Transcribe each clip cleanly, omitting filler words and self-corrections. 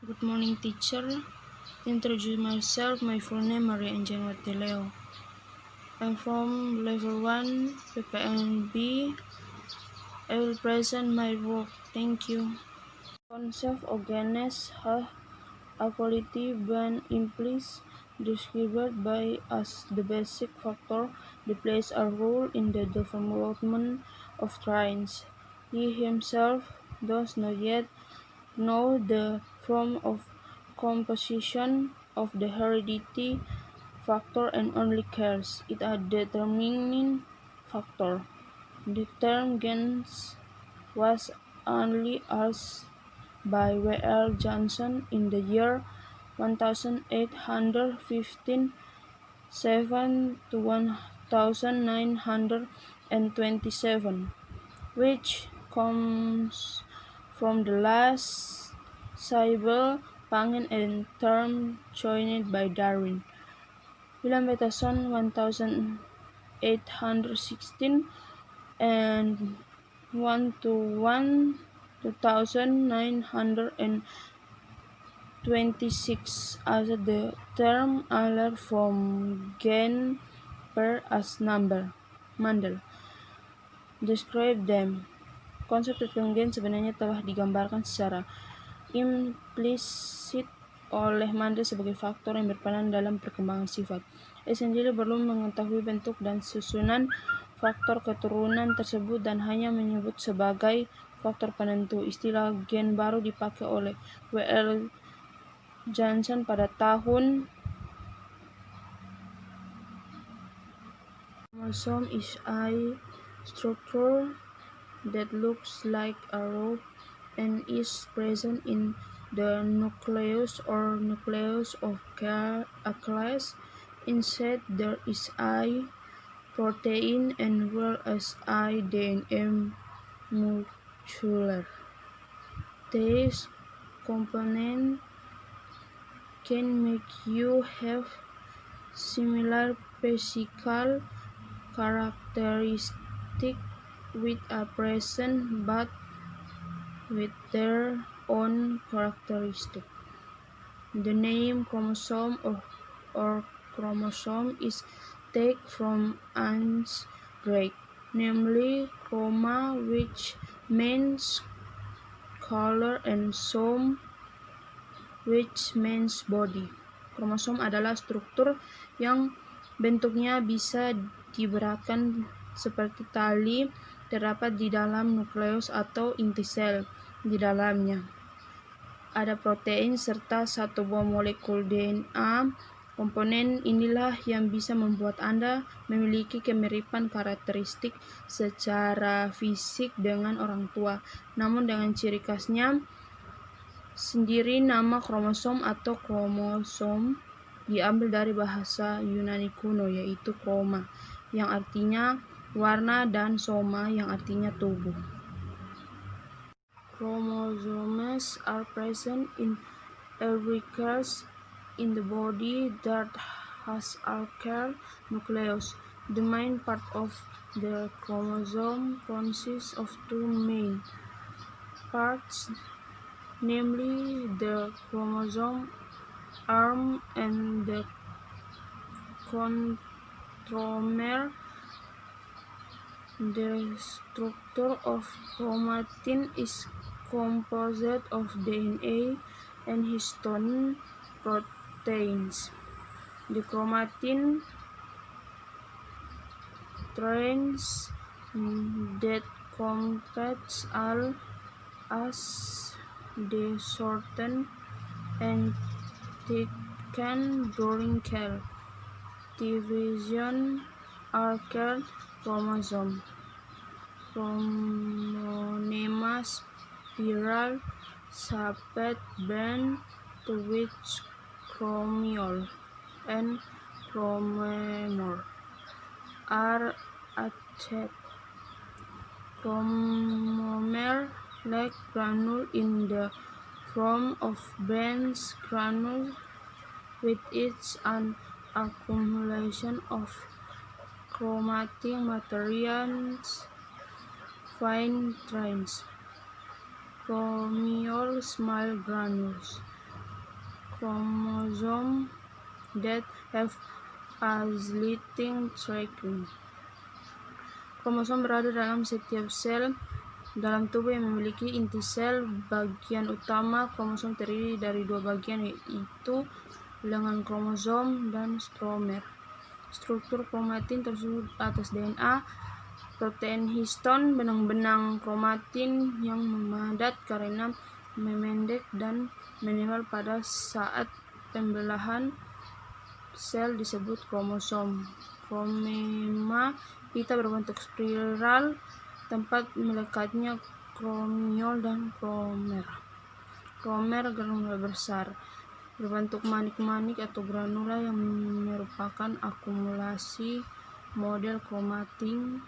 Good morning, teacher. Introduce myself. My full name Maria Angela De Leo. I'm from level 1 PPNB. I will present my work. Thank you. Concept of genus has a quality when implies described by as the basic factor that plays a role in the development of trains. He himself does not yet know the form of composition of the heredity factor and only cares it a determining factor. The term gens was only used by W. L. Johnson in the year 1815 7 to 1927, which comes from the last syllable Pangen and term coined by Darwin. William Peterson 1816 and 1 to 1 2926 as the term Euler from gen per as number. Mandel describe them. Konsep tentang gen sebenarnya telah digambarkan secara implisit oleh Mandel sebagai faktor yang berperan dalam perkembangan sifat. Sendiri belum mengetahui bentuk dan susunan faktor keturunan tersebut dan hanya menyebut sebagai faktor penentu. Istilah gen baru dipakai oleh W. L. Johnson pada tahun. Chromosome is a structure that looks like a rope and is present in the nucleus or nucleus of a class. Inside there is a protein and well as a DNA molecule. These components can make you have similar physical characteristics with a person but with their own characteristics. The name chromosome or chromosome is taken from ancient Greek, namely chroma, which means color, and some, which means body. Kromosom adalah struktur yang bentuknya bisa diberatkan seperti tali, terdapat di dalam nukleus atau inti sel. Di dalamnya ada protein serta satu buah molekul DNA. Komponen inilah yang bisa membuat Anda memiliki kemiripan karakteristik secara fisik dengan orang tua. Namun dengan ciri khasnya sendiri, nama kromosom atau kromosom diambil dari bahasa Yunani kuno, yaitu chroma, yang artinya warna, dan soma, yang artinya tubuh. Chromosomes are present in every cell in the body that has a cell nucleus. The main part of the chromosome consists of two main parts, namely the chromosome arm and the centromere. The structure of chromatin is composed of DNA and histone proteins. The chromatin strands that contains all as they shorten and thicken during cell division are called chromosomes. Chromonema spiral shaped band to which chromiol and chromemor are attached. Chromomere like granule in the form of dense granules with each an accumulation of chromatin materials, fine trains. Chromiol small granules. chromosomes that have acyclic tracking. Kromosom berada dalam setiap sel dalam tubuh yang memiliki inti sel. Bagian utama kromosom terdiri dari dua bagian, yaitu lengan kromosom dan stromer. Struktur kromatin tersusun atas DNA, protein histon, benang-benang kromatin yang memadat karena memendek dan menempel pada saat pembelahan sel disebut kromosom. Kromema pita berbentuk spiral, tempat melekatnya kromiol dan kromer. Kromer granula besar, berbentuk manik-manik atau granula yang merupakan akumulasi model kromatin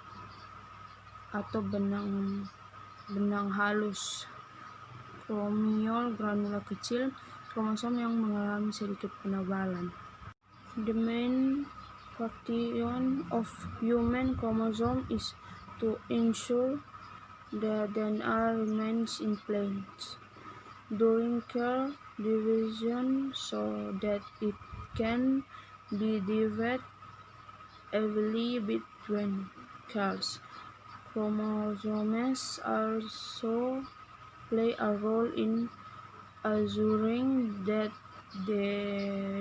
atau benang halus. Kromiol granula kecil, kromosom yang mengalami sedikit penebalan. The main function of human chromosome is to ensure the DNA remains in place during cell division so that it can be divided evenly between cells. Chromosomes also play a role in assuring that the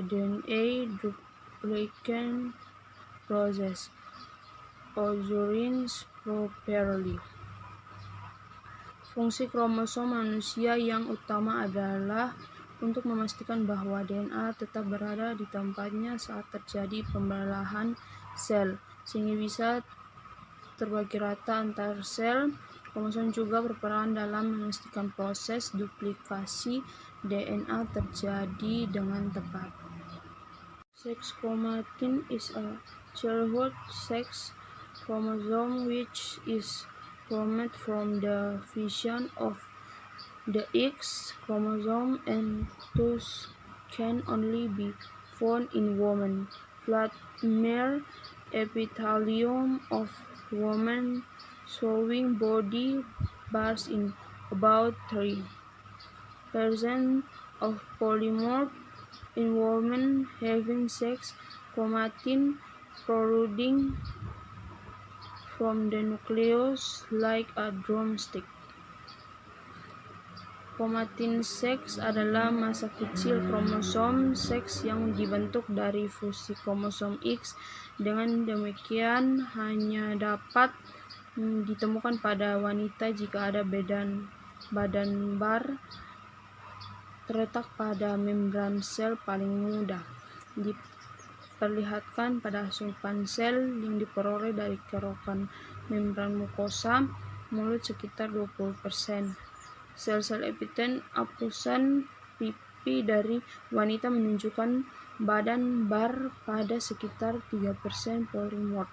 DNA duplication process occurs properly. Fungsi kromosom manusia yang utama adalah untuk memastikan bahwa DNA tetap berada di tempatnya saat terjadi pembelahan sel, sehingga bisa terbagi rata antar sel. Kromosom juga berperan dalam memastikan proses duplikasi DNA terjadi dengan tepat. Sex chromatin is a childhood sex chromosome which is formed from the fission of the X chromosome and thus can only be found in women. Plasmar epithelium of women showing body bars in about 3% of polymorph in women having sex chromatin protruding from the nucleus like a drumstick. Chromatin seks adalah massa kecil kromosom seks yang dibentuk dari fusi kromosom X. Dengan demikian hanya dapat ditemukan pada wanita jika ada badan bar terletak pada membran sel paling mudah. Diperlihatkan pada asupan sel yang diperoleh dari kerokan membran mukosa mulut sekitar 20%. Sel-sel epitel apusan pipi dari wanita menunjukkan badan bar pada sekitar 3% polimorf.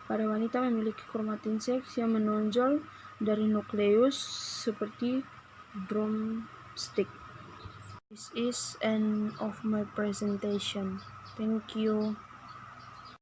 Pada wanita memiliki kromatin seks yang menonjol dari nukleus seperti drumstick. This is end of my presentation. Thank you.